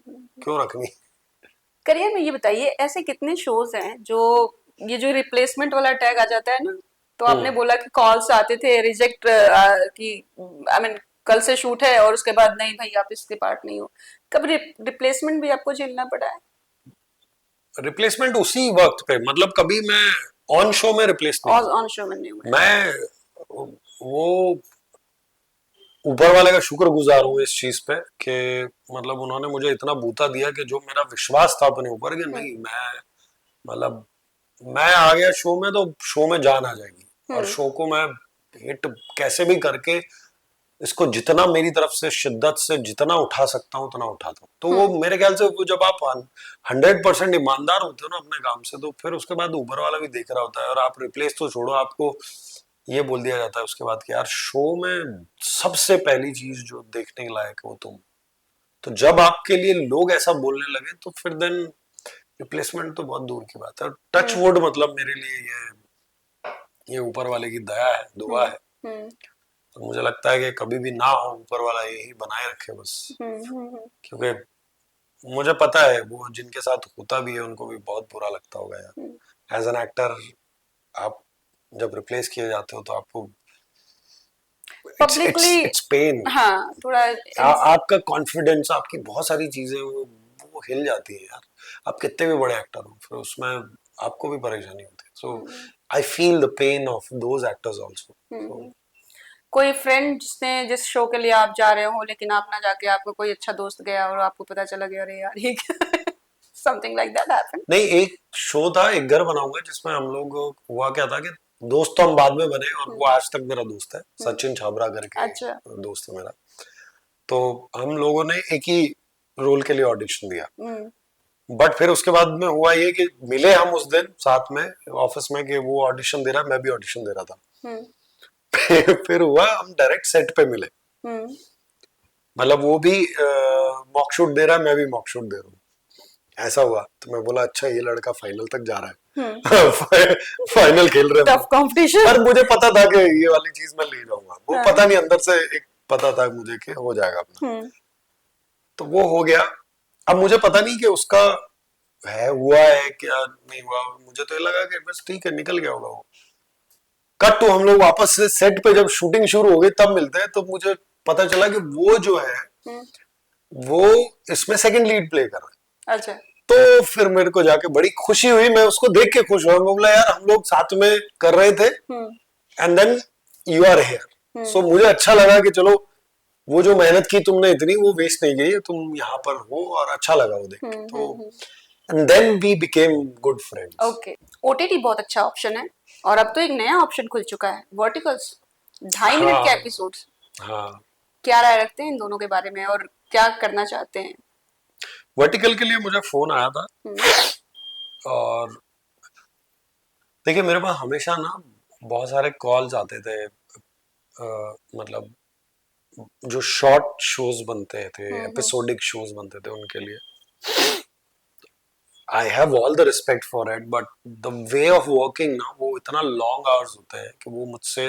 क्यों रखनी। करियर में ये बताइए, ऐसे कितने शोज हैं जो ये जो रिप्लेसमेंट वाला टैग आ जाता है ना, तो आपने बोला कि कॉल्स आते थे रिजेक्ट कि आई मीन कल से शूट है और उसके बाद नहीं भाई आप इसके पार्ट नहीं हो, कब रिप्लेसमेंट भी आपको झेलना पड़ा है? रिप्लेसमेंट उसी वक्त पे, मतलब कभी मैं ऑन शो में रिप्लेस नहीं और हुआ। ऑन शो में नहीं हुआ है? मैं वो ऊपर वाले का शुक्रगुजार हूँ इस चीज पे कि मतलब उन्होंने मुझे इतना बूता दिया कि जो मेरा विश्वास था अपने ऊपर कि नहीं, मैं मतलब मैं आ गया शो में तो शो में जान आ जाएगी, और शो को मैं हिट कैसे भी करके इसको जितना मेरी तरफ से शिद्दत से जितना उठा सकता हूँ उतना उठाता हूँ। तो वो मेरे ख्याल से वो जब आप 100% ईमानदार होते हो ना अपने काम से, तो फिर उसके बाद ऊपर वाला भी देख रहा होता है, और आप रिप्लेस तो छोड़ो, आपको ये बोल दिया जाता है उसके बाद कि यार शो में सबसे पहली चीज जो देखने के लायक है वो तुम, तो जब आपके लिए लोग ऐसा बोलने लगे तो फिर देन रिप्लेसमेंट तो बहुत दूर की बात है। टच वुड, मतलब मेरे लिए ये ऊपर वाले की दया है, दुआ है। हम्म और मुझे लगता है कि कभी भी ना हो, ऊपर वाला यही बनाए रखे बस। क्योंकि मुझे पता है वो जिनके साथ होता भी है उनको भी बहुत बुरा लगता होगा यार। एज एन एक्टर आप जब रिप्लेस किए जाते हो तो आपको पब्लिकली इट्स पेन। हाँ थोड़ा आपका कॉन्फिडेंस, आपकी बहुत सारी चीजें वो हिल जाती है यार। आप कितने भी बड़े एक्टर हो, फिर उसमें आपको भी परेशानी होती है। So I feel the pain of those actors also. So कोई फ्रेंड जिस शो के लिए आप जा रहे हो लेकिन आप ना जाके आपको कोई अच्छा दोस्त गया और आपको पता चला गया अरे यार ये समथिंग लाइक दैट हैपेंड। नहीं, एक शो था एक घर बनाऊंगा जिसमें हम लोग, हुआ क्या था कि दोस्त तो हम बाद में बने और वो आज तक मेरा दोस्त है, सचिन छाबरा करके अच्छा। दोस्त है मेरा। तो हम लोगों ने एक ही रोल के लिए ऑडिशन दिया। बट फिर उसके बाद में हुआ ये कि मिले हम उस दिन साथ में ऑफिस में, कि वो ऑडिशन दे रहा, मैं भी ऑडिशन दे रहा था। फिर हुआ हम डायरेक्ट सेट पे मिले। मतलब वो भी मॉक शूट दे रहा है, मैं भी मॉक शूट दे रहा हूँ। ऐसा हुआ तो मैं बोला अच्छा ये लड़का फाइनल तक जा रहा है। फाइनल खेल रहे हैं टफ कंपटीशन। पर मुझे पता था कि ये वाली चीज मैं ले जाऊंगा। वो पता नहीं, अंदर से एक पता था मुझे कि हो जाएगा अपना। तो वो हो गया। अब मुझे पता नहीं कि उसका हुआ है क्या नहीं हुआ। मुझे तो ये लगा कि बस ठीक है, निकल गया होगा वो। कट तो हम लोग वापस से सेट पे जब शूटिंग शुरू हो गई तब मिलते हैं, तो मुझे पता चला कि वो जो है वो इसमें सेकंड लीड प्ले कर रहा है। अच्छा। तो फिर मेरे को जाके बड़ी खुशी हुई, मैं उसको देख के खुश हुआ। मैं बोला यार हम लोग साथ में कर रहे थे and then you are here. So मुझे अच्छा लगा कि चलो वो जो मेहनत की तुमने इतनी, वो वेस्ट नहीं गई है, तुम यहाँ पर हो। और अच्छा लगा वो देख के। तो and then we became good friends. Okay. OTT बहुत अच्छा ऑप्शन है और अब तो एक नया ऑप्शन खुल चुका है वर्टिकल्स, 2.5 मिनट के हाँ एपिसोड्स। हाँ। क्या राय रखते हैं इन दोनों के बारे में और क्या करना चाहते हैं? वर्टिकल के लिए मुझे फोन आया था और देखिए मेरे पास हमेशा ना बहुत सारे कॉल्स आते थे। मतलब जो शॉर्ट शोज बनते थे, एपिसोडिक शोज बनते थे, उनके लिए I have all the respect for it. But the way of working ना, वो इतना लॉन्ग आवर्स होते हैं कि वो मुझसे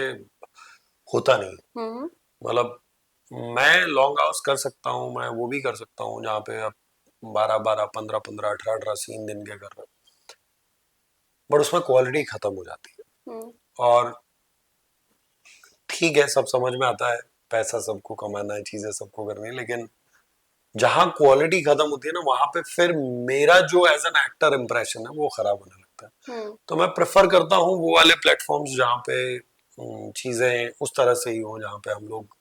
होता नहीं। मतलब मैं लॉन्ग आवर्स कर सकता हूँ, मैं वो भी कर सकता हूँ जहाँ पे आप 12-12, 15-15, 18-18 सीन दिन के कर रहे हो, बट उसमें क्वालिटी खत्म हो जाती है। और ठीक है, सब समझ में आता है, पैसा सबको कमाना है, चीजें सबको करनी है, लेकिन जहां क्वालिटी खत्म होती है ना, वहां पे फिर मेरा जो एज एन एक्टर इम्प्रेशन है वो खराब होने लगता है। तो मैं प्रेफर करता हूँ वो वाले प्लेटफॉर्म्स जहाँ पे चीजें उस तरह से ही हो, जहाँ पे हम लोग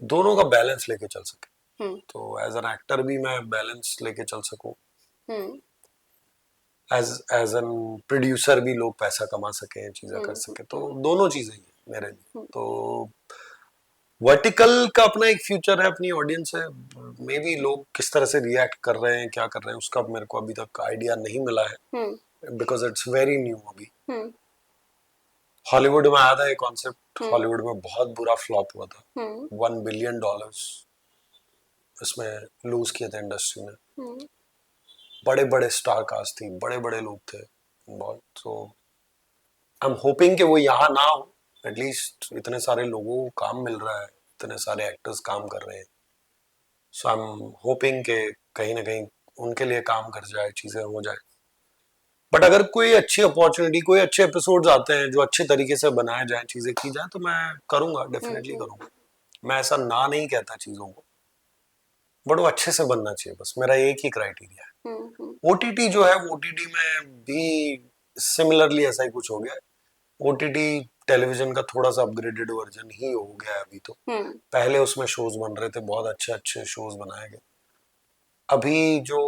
दोनों का बैलेंस लेके चल सके। तो एज एन एक्टर भी मैं बैलेंस लेके चल सकूं, एज एन प्रोड्यूसर भी लोग पैसा कमा सके, चीजें कर सके। तो दोनों चीजें ही है मेरे लिए। तो वर्टिकल का अपना एक फ्यूचर है, अपनी ऑडियंस है। मे बी लोग किस तरह से रिएक्ट कर रहे हैं, क्या कर रहे हैं, उसका मेरे को अभी तक आइडिया नहीं मिला है, बिकॉज इट्स वेरी न्यू अभी। हॉलीवुड में आया था ये कॉन्सेप्ट, हॉलीवुड में बहुत बुरा फ्लॉप हुआ था। $1 बिलियन इसमें लूज किए थे इंडस्ट्री ने। बड़े बड़े स्टार कास्ट थी, बड़े बड़े लोग थे बहुत। तो आई एम होपिंग कि वो यहाँ ना हो। एटलीस्ट इतने सारे लोगों को काम मिल रहा है, इतने सारे एक्टर्स काम कर रहे हैं। सो आई एम होपिंग कि कहीं ना कहीं उनके लिए काम कर जाए, चीजें हो जाए। बट अगर कोई अच्छी अपॉर्चुनिटी, कोई अच्छे एपिसोड्स आते हैं जो अच्छे तरीके से बनाए जाए, चीजें की जाए, तो मैं करूंगा, डेफिनेटली करूंगा। मैं ऐसा ना नहीं कहता चीजों को, बट वो अच्छे से बनना चाहिए, बस मेरा एक ही क्राइटेरिया है। ओटीटी जो है, ओटीटी में भी सिमिलरली ऐसा ही कुछ हो गया है। ओटीटी टेलीविजन का थोड़ा सा अपग्रेडेड वर्जन ही हो गया है अभी तो। पहले उसमें शोज बन रहे थे, बहुत अच्छे अच्छे शोज बनाए गए। अभी जो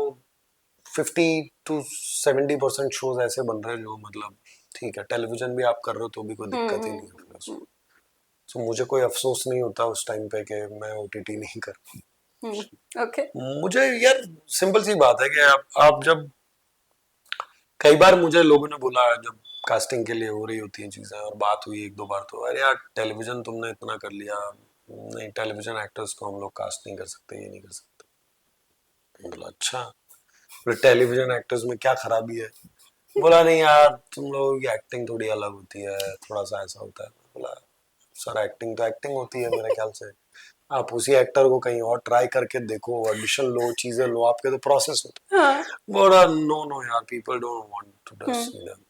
50 to 70% शोज ऐसे बन रहे हैं जो, मतलब ठीक है, टेलीविजन भी आप कर रहे हो तो भी कोई दिक्कत ही नहीं है उसमें। तो मुझे कोई अफसोस नहीं होता उस टाइम पे कि मैं ओटीटी नहीं कर। ओके। मुझे यार सिंपल सी बात है कि आप जब, कई बार मुझे लोगों ने बोला जब कास्टिंग के लिए हो रही होती हैं चीजें और बात हुई एक दो बार, तो अरे यार टेलीविजन तुमने इतना कर लिया, नहीं टेलीविजन एक्टर्स को हम लोग कास्ट नहीं कर सकते, ये नहीं कर सकते। बोला अच्छा, फिर टेलीविजन एक्टर्स में क्या खराबी है? बोला नहीं यार, तुम लोगों की एक्टिंग थोड़ी अलग होती है, थोड़ा सा ऐसा होता है। बोला सर एक्टिंग तो एक्टिंग होती है मेरे ख्याल से, आप उसी एक्टर को कहीं और ट्राई करके देखो, ऑडिशन लो, चीजें लो, आपके तो प्रोसेस होते हैं। हाँ। बोला नो नो यार, people don't want to see them.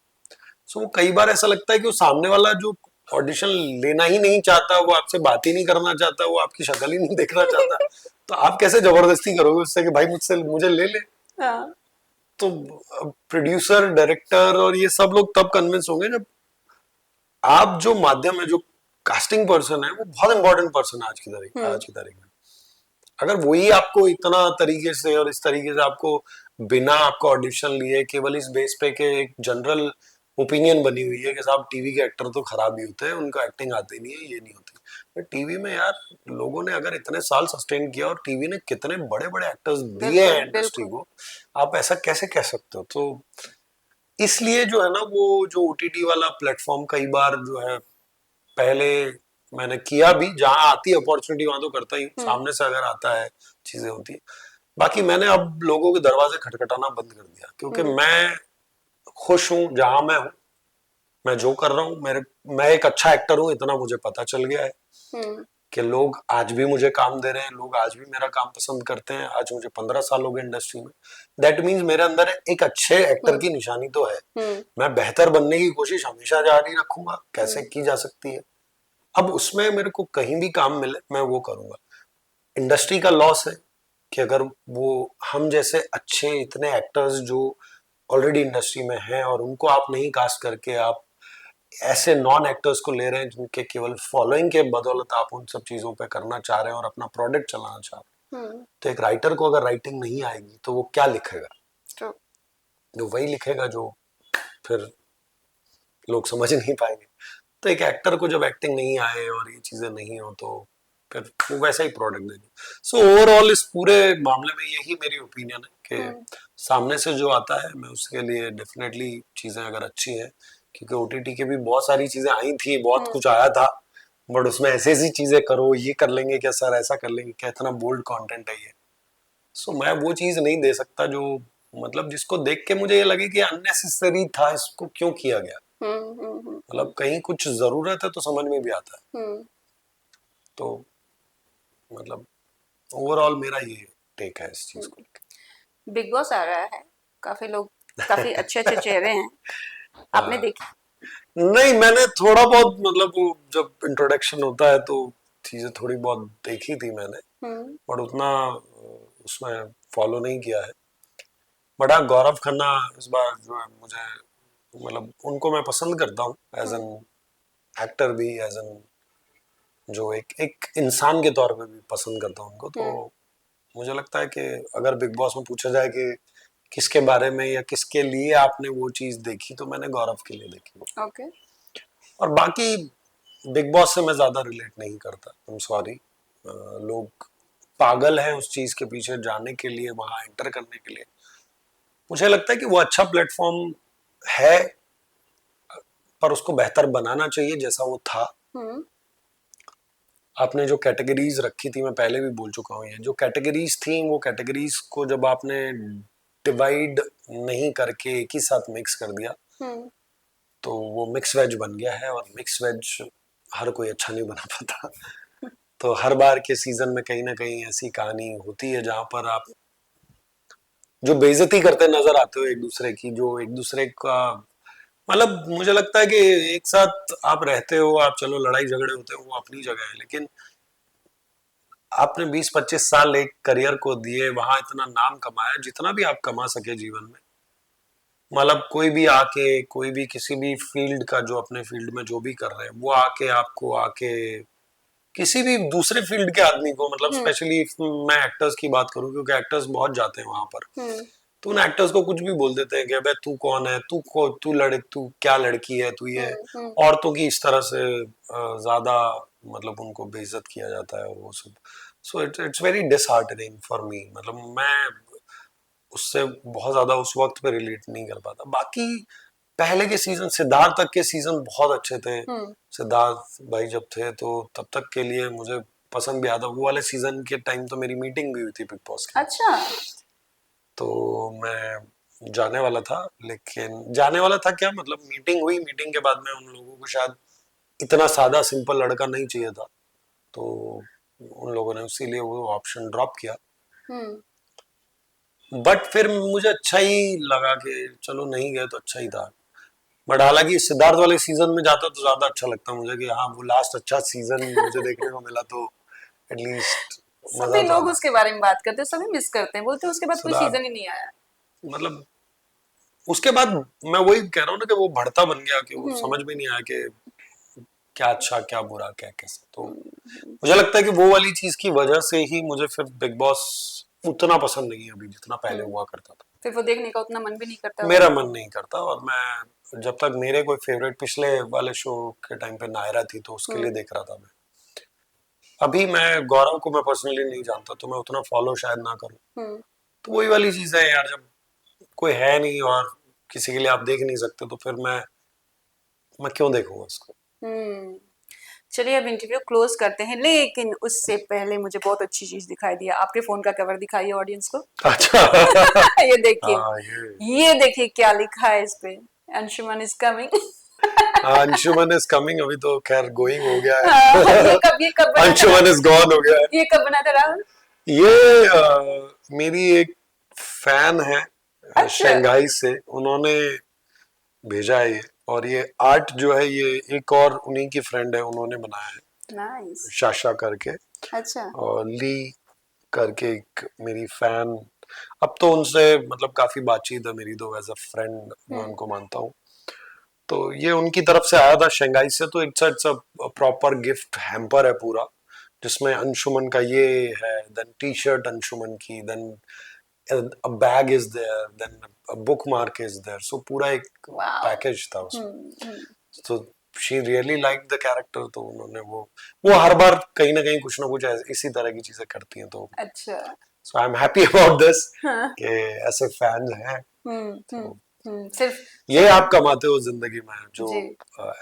So कई बार ऐसा लगता है कि वो सामने वाला जो ऑडिशन लेना ही नहीं चाहता, वो आपसे बात ही नहीं करना चाहता, वो आपकी शक्ल ही नहीं देखना चाहता, तो आप कैसे जबरदस्ती करोगे उससे कि भाई मुझसे मुझे ले ले? हाँ। तो प्रोड्यूसर, डायरेक्टर और ये सब लोग तब कन्विंस होंगे जब आप जो माध्यम है, जो कास्टिंग पर्सन है, वो बहुत इंपॉर्टेंट पर्सन है आज की तारीख में। अगर वही आपको इतना तरीके से और इस तरीके से आपको बिना आपको ऑडिशन लिए केवल इस बेस पे के एक जनरल ओपिनियन बनी हुई है कि साहब टीवी के एक्टर तो खराब ही होते हैं, उनको एक्टिंग आती नहीं है, ये नहीं होती। पर टीवी में यार लोगों ने अगर इतने साल सस्टेन किया और टीवी ने कितने बड़े बड़े एक्टर्स दिए हैं बिल्कुल इंडस्ट्री बिल्कुल। को, आप ऐसा कैसे कह सकते हो? तो इसलिए जो है ना, वो जो ओटीटी वाला प्लेटफॉर्म कई बार जो है, पहले मैंने किया भी, जहां आती है अपॉर्चुनिटी वहां तो करता ही हूँ, सामने से अगर आता है चीजें होती है। बाकी मैंने अब लोगों के दरवाजे खटखटाना बंद कर दिया, क्योंकि मैं खुश हूँ जहां मैं हूँ, मैं जो कर रहा हूँ, मैं एक अच्छा एक्टर हूँ, इतना मुझे पता चल गया है हम्म। कि लोग आज भी मुझे काम दे रहे हैं, लोग आज भी मेरा काम पसंद करते हैं। आज मुझे 15 साल हो गए इंडस्ट्री में, दैट मीन्स मेरे अंदर एक अच्छे एक्टर हम्म। की निशानी तो है। हम्म। मैं बेहतर बनने की कोशिश हमेशा जारी रखूंगा, कैसे हम्म। की जा सकती है। अब उसमें मेरे को कहीं भी काम मिले मैं वो करूंगा। इंडस्ट्री का लॉस है कि अगर वो हम जैसे अच्छे इतने एक्टर्स जो ऑलरेडी इंडस्ट्री में हैं और उनको आप नहीं कास्ट करके आप ऐसे नॉन एक्टर्स को ले रहे हैं जिनके केवल फॉलोइंग के बदौलत आप उन सब चीजों पे करना चाह रहे हैं और अपना प्रोडक्ट चलाना चाह रहे हैं। हम्म। तो एक राइटर को अगर राइटिंग नहीं आएगी तो वो क्या लिखेगा? ट्रू। जो वही लिखेगा जो फिर लोग समझ नहीं पाएंगे। तो एक एक्टर को जब एक्टिंग नहीं आए और ये चीजें नहीं हो तो फिर वो वैसा ही प्रोडक्ट देंगे। सो ओवरऑल इस पूरे मामले में यही मेरी ओपिनियन है हम्म। कि सामने से जो आता है मैं उसके लिए डेफिनेटली चीजें अगर अच्छी हैं, क्योंकि ओटीटी के भी बहुत सारी चीजें आई थी, बहुत कुछ आया था, बट उसमें ऐसी ऐसी चीजें करो, ये कर लेंगे क्या सर, ऐसा कर लेंगे क्या, इतना बोल्ड कंटेंट है ये। सो मैं वो चीज नहीं दे सकता जो मतलब जिसको देख के मुझे ये लगे कि अननेसेसरी था, इसको क्यों किया गया। मतलब कहीं कुछ जरूरत है तो समझ में भी आता है। हम्म। तो मतलब ओवरऑल मेरा ये टेक है इस चीज को लेकर। बिग बॉस आ रहा है, काफी लोग, काफी अच्छे अच्छे चेहरे हैं, आपने देखा? नहीं, मैंने थोड़ा बहुत मतलब वो जब इंट्रोडक्शन होता है तो चीजें थोड़ी बहुत देखी थी मैंने, हम्म। बट उतना उसमें फॉलो नहीं किया है। बट हाँ, गौरव खन्ना इस बार जो है मुझे मतलब उनको मैं पसंद करता हूँ एज एन एक्टर भी, एज एन जो एक एक इंसान के तौर पे भी पसंद करता हूँ उनको। तो मुझे लगता है कि अगर बिग बॉस में पूछा जाए कि किसके बारे में या किसके लिए आपने वो चीज देखी, तो मैंने गौरव के लिए देखी वो। ओके। और बाकी बिग बॉस से मैं ज्यादा रिलेट नहीं करता, आई एम सॉरी। लोग पागल हैं उस चीज के पीछे जाने के लिए, वहां एंटर करने के लिए। मुझे लगता है कि वो अच्छा प्लेटफॉर्म है, पर उसको बेहतर बनाना चाहिए जैसा वो था। हम्म। आपने जो कैटेगरीज रखी थी, मैं पहले भी बोल चुका हूँ, ये जो कैटेगरीज थी, वो कैटेगरीज को जब आपने डिवाइड नहीं करके एक ही साथ मिक्स कर दिया, हम्म। तो वो मिक्स वेज बन गया है। और मिक्स वेज हर कोई अच्छा नहीं बना पाता। तो हर बार के सीजन में कहीं ना कहीं ऐसी कहानी होती है जहां पर आप जो बेइज्जती करते नजर आते हो एक दूसरे की, जो एक दूसरे का मतलब मुझे लगता है कि एक साथ आप रहते हो, आप चलो लड़ाई झगड़े होते हो वो अपनी जगह है, लेकिन आपने 20-25 साल एक करियर को दिए, वहां इतना नाम कमाया, जितना भी आप कमा सके जीवन में। मतलब कोई भी आके, कोई भी किसी भी फील्ड का जो अपने फील्ड में जो भी कर रहे हैं, वो आके आपको आके किसी भी दूसरे फील्ड के आदमी को, मतलब स्पेशली मैं एक्टर्स की बात करूं क्योंकि एक्टर्स बहुत जाते हैं वहां पर, तो उन एक्टर्स को कुछ भी बोल देते हैं कि अबे तू कौन है, तू क्या लड़की है, तू ये औरतों की इस तरह से ज्यादा मतलब उनको बेइज्जत किया जाता है और वो सब। So it's very disheartening for me. मतलब मैं उससे बहुत ज्यादा उस वक्त पे रिलेट नहीं कर पाता। बाकी पहले के सीजन, सिद्धार्थ तक के सीजन बहुत अच्छे थे। सिद्धार्थ भाई जब थे तो तब तक के लिए मुझे पसंद भी आता। वो वाले सीजन के टाइम तो मेरी मीटिंग भी हुई थी बिग बॉस की। अच्छा। तो मैं जाने वाला था, लेकिन जाने वाला था क्या, मतलब मीटिंग हुई, मीटिंग के बाद में उन लोगों को शायद इतना सादा सिंपल लड़का नहीं चाहिए था, तो उन लोगों ने इसीलिए वो ऑप्शन ड्रॉप किया। हम्म। बट फिर मुझे अच्छा ही लगा कि चलो नहीं गए तो अच्छा ही था। बट हालांकि सिद्धार्थ वाले सीजन में जाता तो ज्यादा अच्छा लगता मुझे कि हाँ वो लास्ट अच्छा सीजन मुझे देखने को मिला, तो एटलीस्ट सभी मजा तो लोग आता। उसके बारे में बात करते हैं, सभी मिस करते हैं, बोलते हैं उसके बाद कोई सिद्धार्थ सीजन ही नहीं आया। मतलब उसके बाद मैं वही कह रहा हूँ ना कि वो बढ़ता बन गया कि वो हम्म। समझ में नहीं आया कि क्या अच्छा क्या बुरा क्या कैसे। तो हम्म। मुझे लगता है कि वो वाली चीज की वजह से ही मुझे फिर बिग बॉस उतना पसंद नहीं है अभी जितना पहले हम्म। हुआ करता था। फिर वो देखने का उतना मन भी नहीं करता होगा। मेरा मन नहीं करता, और मैं जब तक मेरे कोई फेवरेट पिछले वाले शो के टाइम पे नायरा थी तो उसके लिए हम्म। देख रहा था मैं। अभी मैं गौरव को मैं पर्सनली नहीं जानता तो मैं उतना फॉलो शायद ना करूं। हम्म। तो वही वाली चीज है यार, जब कोई है नहीं और किसी के लिए आप देख नहीं सकते तो फिर मैं क्यों देखूंगा उसको। हम्म। चलिए अब इंटरव्यू क्लोज करते हैं, लेकिन उससे पहले मुझे बहुत अच्छी चीज दिखाई दिया, आपके फोन का कवर दिखाइए ऑडियंस को। अच्छा। ये देखिए, हाँ ये देखिए क्या लिखा है इस पे, अंशुमन इज कमिंग। हाँ, अंशुमन इज कमिंग अभी तो खैर गोइंग हो गया ये है। कब, ये कब बना था अंशुमन राहुल? इज गॉन हो गया है। ये कब बना था राहुल? ये मेरी एक फैन है अच्छा। शंघाई से, उन्होंने भेजा है ये। और ये आर्ट जो है ये एक और उन्हीं की फ्रेंड है उन्होंने बनाया है, नाइस। शाशा करके। अच्छा। और ली करके एक मेरी फैन, अब तो उनसे मतलब काफी बातचीत है मेरी, तो एज अ फ्रेंड मैं हम्म। उनको मानता हूँ। तो ये उनकी तरफ से आया था शंघाई से, तो it's a proper gift hamper है पूरा, जिसमें अंशुमन का ये है, देन टी शर्ट अंशुमन की, then a bag is there, then a bookmark is there, so पूरा एक वाओ। पैकेज था उसमें। हम्म। तो she really like the character, तो उन्होंने वो हर बार कहीं ना कहीं कुछ ना कुछ इसी तरह की चीजें करती हैं, तो अच्छा। So I am happy about this हाँ। कि ऐसे फैंस हैं। हम्म। तो सिर्फ ये सिर्फ आप कमाते हो जिंदगी में जो जी।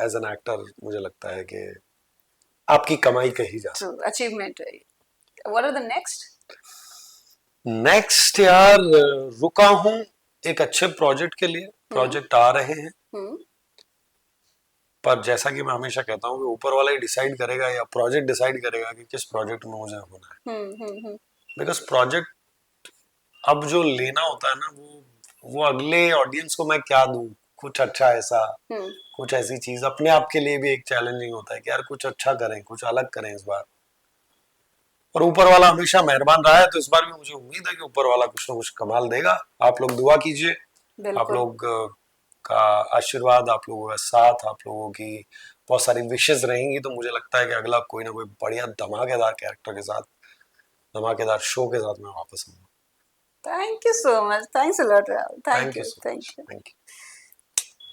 एज एन एक्टर मुझे लगता है कि आपकी कमाई कही जा ट्रू सकती अचीवमेंट है। What are the next? है। नेक्स्ट यार रुका हूँ एक अच्छे प्रोजेक्ट के लिए, हम्म। प्रोजेक्ट आ रहे हैं। हम्म। पर जैसा कि मैं हमेशा कहता हूँ कि ऊपर वाला ही डिसाइड करेगा या प्रोजेक्ट डिसाइड करेगा कि किस प्रोजेक्ट में मुझे होना है। हम्म। बिकॉज प्रोजेक्ट अब जो लेना होता है ना, वो अगले ऑडियंस को मैं क्या दूं, कुछ अच्छा ऐसा, हम्म। कुछ ऐसी चीज अपने आप के लिए भी एक चैलेंजिंग होता है कि यार कुछ अच्छा करें, कुछ अलग करें इस बार। और ऊपर वाला हमेशा मेहरबान रहा है, तो इस बार भी मुझे उम्मीद है कि ऊपर वाला कुछ ना कुछ कमाल देगा। आप लोग दुआ कीजिए, आप बिल्कुल। लोग का आशीर्वाद, आप लोगों का साथ, आप लोगों की बहुत सारी विशेष रहेंगी, तो मुझे लगता है कि अगला कोई ना कोई बढ़िया धमाकेदार कैरेक्टर के साथ, धमाकेदार शो के साथ मैं वापस आऊंगा। Thank you so much, thanks a lot Rahul, thank thank you you, so thank much, you. Thank you.